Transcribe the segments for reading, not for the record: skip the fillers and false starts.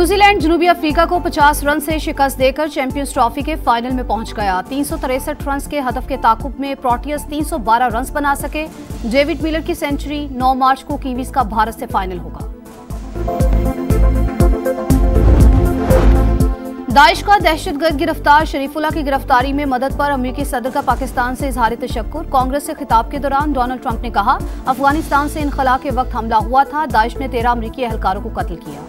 New Zealand जनूबी Africa को 50 run से शिकस्त देकर चैंपियंस ट्रॉफी के फाइनल में पहुंच गया। 363 रन के हदफ के ताकुब में प्रोटियस 312 रन बना सके। डेविड मिलर की सेंचुरी। 9 मार्च को कीवीज का भारत से फाइनल होगा। दाइश का दहशतगर्द गिरफ्तार शरीफुल्लाह की गिरफ्तारी में मदद पर अमेरिकी सदर का पाकिस्तान से इजहार तशक्कुर। कांग्रेस से खिताब के दौरान डोनाल्ड ट्रंप ने कहा, अफगानिस्तान से इनखला के वक्त हमला हुआ था, दाइश ने 13 अमेरिकी एहलकारों को कत्ल किया।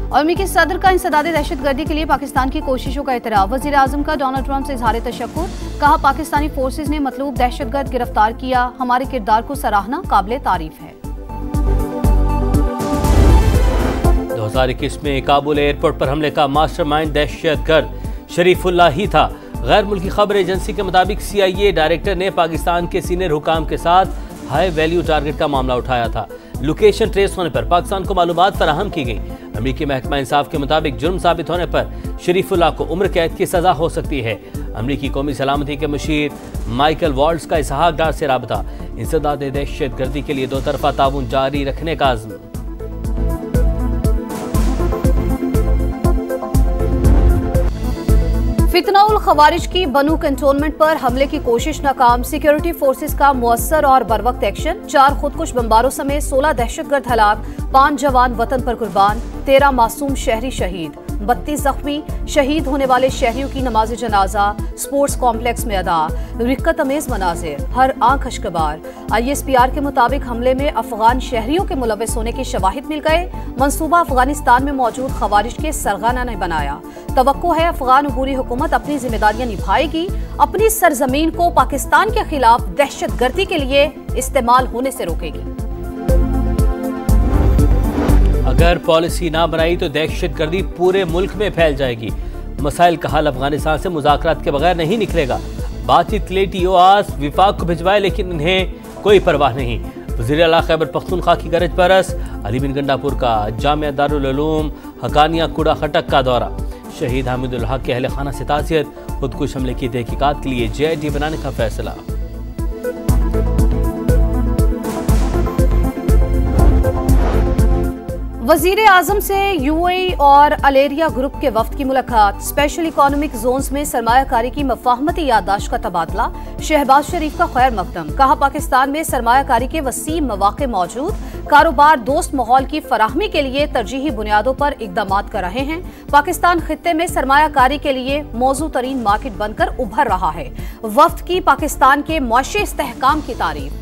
और अमेरिकी सदर का इंसदादे दहशतगर्दी के लिए पाकिस्तान की कोशिशों का एतराफ। वजीर आजम का डोनाल्ड ट्रंप से इजहार तशक्कुर। कहा, पाकिस्तानी फोर्सेज ने मतलूब दहशतगर्द गिरफ्तार किया, हमारे किरदार को सराहना काबिल तारीफ है। 2021 में काबुल एयरपोर्ट पर हमले का मास्टरमाइंड दहशतगर्द शरीफुल्लाह ही था। गैर मुल्की खबर एजेंसी के मुताबिक CIA डायरेक्टर ने पाकिस्तान के सीनियर हुकाम के साथ हाई वैल्यू टारगेट का मामला उठाया था। लोकेशन ट्रेस होने पर पाकिस्तान को मालूमात फराहम की गई। अमेरिकी महकमा इंसाफ के मुताबिक जुर्म साबित होने पर शरीफुल्लाह को उम्र कैद की सजा हो सकती है। अमेरिकी कौमी सलामती के मुशीर माइकल वॉल्ट्स का इसहाक डार से राबता। इंसदादे दहशतगर्दी के लिए दो तरफा ताउन जारी रखने का आज़म। फितनाउल खवारिज की बनू कैंटोनमेंट पर हमले की कोशिश नाकाम। सिक्योरिटी फोर्सेस का मुअस्सर और बरवक्त एक्शन। 4 खुदकुश बमबारों समेत 16 दहशतगर्द हलाक। 5 जवान वतन पर कुर्बान। 13 मासूम शहरी शहीद। 32 जख्मी। शहीद होने वाले शहरियों की नमाज जनाजा स्पोर्ट्स कॉम्प्लेक्स में अदा। रिक्कत अमेज मनाजिर, हर आंख अश्कबार। ISPR के मुताबिक हमले में अफगान शहरियों के मुलव्वस होने के शवाहिद मिल गए। मंसूबा अफगानिस्तान में मौजूद खवारिज के सरगना ने बनाया। तवक्को है अफगान अबूरी हुकूमत अपनी जिम्मेदारियां निभाएगी, अपनी सरजमीन को पाकिस्तान के खिलाफ दहशतगर्दी के लिए इस्तेमाल होने से रोकेगी। अगर पॉलिसी ना बनाई तो दहशतगर्दी पूरे मुल्क में फैल जाएगी। मसाइल का हल अफगानिस्तान से मुज़ाकरात के बगैर नहीं निकलेगा। बातचीत के लिए TORs विफाक को भिजवाए, लेकिन इन्हें कोई परवाह नहीं। वज़ीर आला खैबर पख्तूनख्वा की गरज परस। अली बिन गंडापुर का जामिया दारुल उलूम हकानिया कूड़ा खटक का दौरा। शहीद हामिदुल हक के अहले खाना से ताज़ियत। खुदकुश हमले की तहकीकात के लिए JIT बनाने का फैसला। वजीर आजम से UAE और अलेरिया ग्रुप के वफ्द की मुलाकात। स्पेशल इकोनॉमिक जोन्स में सरमायाकारी की मफाहमती याददाश्त का तबादला। शहबाज शरीफ का खैर मकदम। कहा, पाकिस्तान में सरमायाकारी के वसीम मौके मौजूद। कारोबार दोस्त माहौल की फराहमी के लिए तरजीही बुनियादों पर इकदाम कर रहे हैं। पाकिस्तान खित्ते में सरमायाकारी के लिए मौजू तरीन मार्केट बनकर उभर रहा है। वफ्द की पाकिस्तान के मुआशी इस्तेहकाम की तारीफ।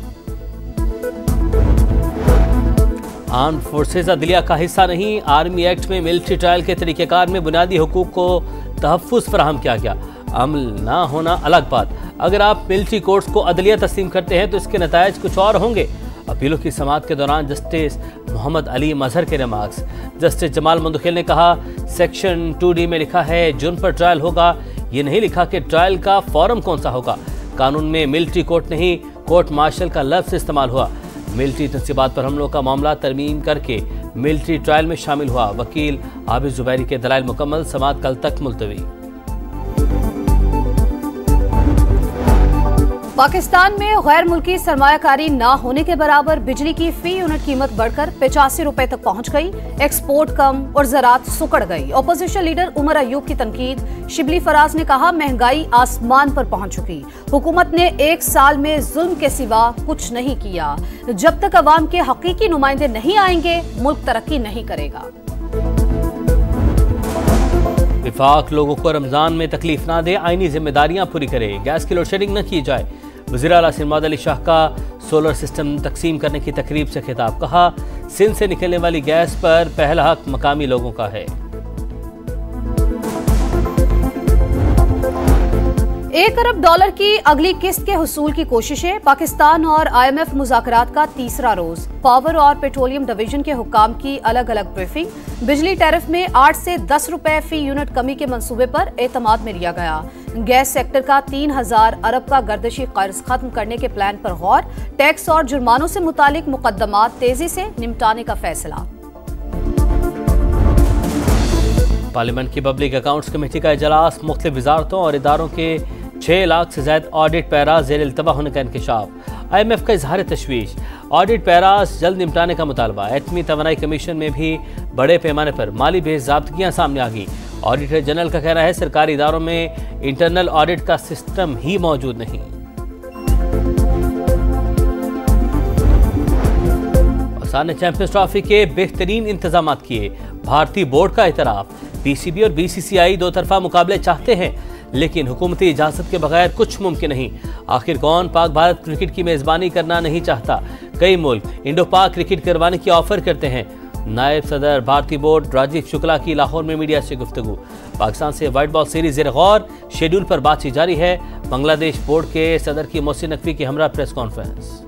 आर्म्ड फोर्सेज अदलिया का हिस्सा नहीं। आर्मी एक्ट में मिलिट्री ट्रायल के तरीक़ेकार में बुनियादी हुकूक को तहफ़्फ़ुज़ फराहम किया गया। अमल ना होना अलग बात। अगर आप मिलिट्री कोर्ट्स को अदलिया तस्लीम करते हैं तो इसके नतायज कुछ और होंगे। अपीलों की समाअत के दौरान जस्टिस मोहम्मद अली मजहर के रिमार्क्स। जस्टिस जमाल मंदुखेल ने कहा, सेक्शन 2D में लिखा है जुर्म पर ट्रायल होगा, ये नहीं लिखा कि ट्रायल का फॉरम कौन सा होगा। कानून में मिलिट्री कोर्ट नहीं, कोर्ट मार्शल का लफ्ज़ इस्तेमाल हुआ। मिलिट्री तनसीबात पर हमलों का मामला तरमीम करके मिलिट्री ट्रायल में शामिल हुआ। वकील आबिद जुबैरी के दलाइल मुकम्मल। समाअत कल तक मुलतवी। पाकिस्तान में गैर मुल्की सरमायाकारी ना होने के बराबर बिजली की फी यूनिट कीमत बढ़कर 85 रुपए तक पहुंच गई। एक्सपोर्ट कम और ज़रात सुकड़ गई। अपोजिशन लीडर उमर अयूब की तनकीद। शिबली फराज ने कहा, महंगाई आसमान पर पहुंच चुकी। हुकूमत ने 1 साल में जुल्म के सिवा कुछ नहीं किया। जब तक अवाम के हकीकी नुमाइंदे नहीं आएंगे, मुल्क तरक्की नहीं करेगा। विफाक लोगों को रमजान में तकलीफ ना दे, आईनी जिम्मेदारियां पूरी करे। गैस की लोड शेडिंग न की जाए। वज़ीर आला सिंध अली शाह का सोलर सिस्टम तकसीम करने की तकरीब से खिताब। कहा, सिंध से निकलने वाली गैस पर पहला हक मकामी लोगों का है। 1 अरब डॉलर की अगली किस्त के हुसूल की कोशिशें। पाकिस्तान और IMF मुज़ाकरात का तीसरा रोज। पावर और पेट्रोलियम डिवीजन के हुक्काम की अलग अलग ब्रीफिंग। बिजली टैरिफ में 8 से 10 रुपए फी यूनिट कमी के मंसूबे पर एतमाद में लिया गया। गैस सेक्टर का 3000 अरब का गर्दिशी कर्ज खत्म करने के प्लान पर गौर। टैक्स और जुर्मानों से मुतालिक मुकदमात तेजी से निपटाने का फैसला। पार्लियामेंट की पब्लिक अकाउंट्स कमेटी का इजलास। मुख्तलिफ वजारतों और इदारों के 6 लाख से ज्यादा ऑडिट पैराज जेर इल्तवा होने का इंकशाफ। IMF का इजहार तशवीश, ऑडिट पैराज जल्द निपटाने का मुतालबा। एटमी तवानाई कमीशन में भी बड़े पैमाने पर माली बेज़ाब्तगियां सामने आ गई। ऑडिटर जनरल का कहना है सरकारी इदारों में इंटरनल ऑडिट का सिस्टम ही मौजूद नहीं। ने चैंपियंस ट्रॉफी के बेहतरीन इंतजाम किए, भारतीय बोर्ड का एतराफ। PCB और BCCI दो तरफा मुकाबले चाहते हैं, लेकिन हुकूमती इजाजत के बगैर कुछ मुमकिन नहीं। आखिर कौन पाक भारत क्रिकेट की मेजबानी करना नहीं चाहता? कई मुल्क इंडो पाक क्रिकेट करवाने की ऑफर करते हैं। नायब सदर भारतीय बोर्ड राजीव शुक्ला की लाहौर में मीडिया से गुफ्तगू। पाकिस्तान से व्हाइट बॉल सीरीज ज़ेर गौर, शेड्यूल पर बातचीत जारी है। बांग्लादेश बोर्ड के सदर की मोहसिन नकवी की हमरा प्रेस कॉन्फ्रेंस।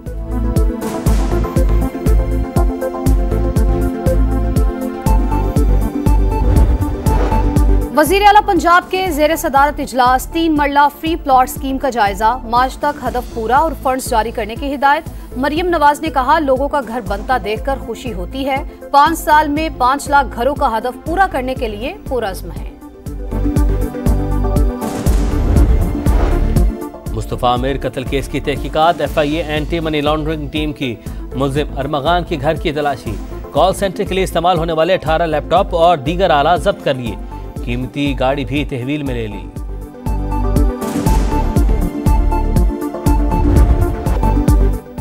वजीर आला पंजाब के जेर सदारत इजलास 3 मरला फ्री प्लॉट स्कीम का जायजा, मार्च तक हदफ पूरा और फंड्स जारी करने की हिदायत। मरियम नवाज ने कहा लोगों का घर बनता देखकर खुशी होती है, 5 साल में 5 लाख घरों का हदफ पूरा करने के लिए पुरअज़्म है। मुस्तफा आमिर कत्ल केस की तहकीकात, FIA anti money laundering team की मुल्जिम अरमगान के घर की तलाशी। कॉल सेंटर के लिए इस्तेमाल होने वाले 18 लैपटॉप और दीगर आला जब्त कर लिए। कीमती गाड़ी भी तहवील में ले ली।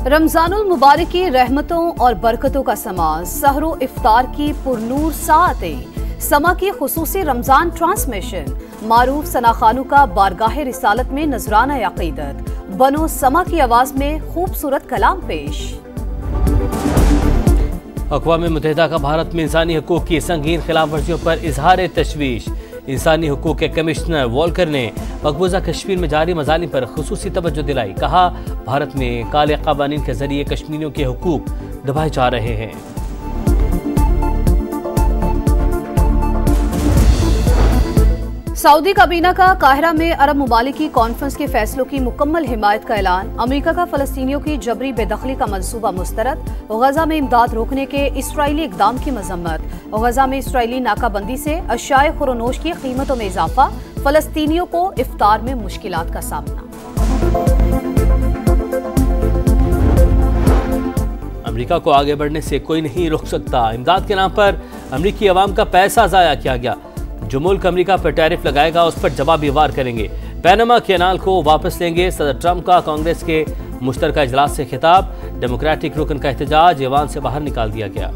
रमजानुल मुबारक की रहमतों और बरकतों का समा, सहरो इफ्तार की पुरनूर साअतें, समा की खुसूसी रमजान ट्रांसमिशन, मारूफ सना खानू का बारगाह रिसालत में नजराना अकीदत, बनो समा की आवाज में खूबसूरत कलाम पेश। अक़वाम मुत्तहिदा का भारत में इंसानी हकूक़ की संगीन खिलाफ वर्जियों पर इजहार तशवीश। इंसानी हकूक़ के कमिश्नर वॉल्कर ने मकबूजा कश्मीर में जारी मजालिम पर खुसूसी तवज्जो दिलाई। कहा भारत में काले क़वानीन के जरिए कश्मीरियों के हकूक़ दबाए जा रहे हैं। सऊदी काबीना का काहिरा में अरब मुमालिक की कॉन्फ्रेंस के फैसलों की मुकम्मल हिमायत का ऐलान। अमेरिका का फलस्तीनियों की जबरी बेदखली का मंसूबा मुस्तरद। गजा में इमदाद रोकने के इसराइली इकदाम की मजम्मत। गजा में इसराइली नाकाबंदी से अशियाए खुरोनोश की कीमतों में इजाफा। फलस्तीनियों को इफ्तार में मुश्किलात का सामना। अमेरिका को आगे बढ़ने से कोई नहीं रोक सकता। इमदाद के नाम पर अमेरिकी अवाम का पैसा जाया किया गया। जो मुल्क अमेरिका पर टैरिफ लगाएगा उस पर जवाबी वार करेंगे। पैनामा कैनाल को वापस लेंगे। सदर ट्रंप का कांग्रेस के मुश्तरका इजलास से खिताब। डेमोक्रेटिक रुकन का एहतजाज, ऐवान से बाहर निकाल दिया गया।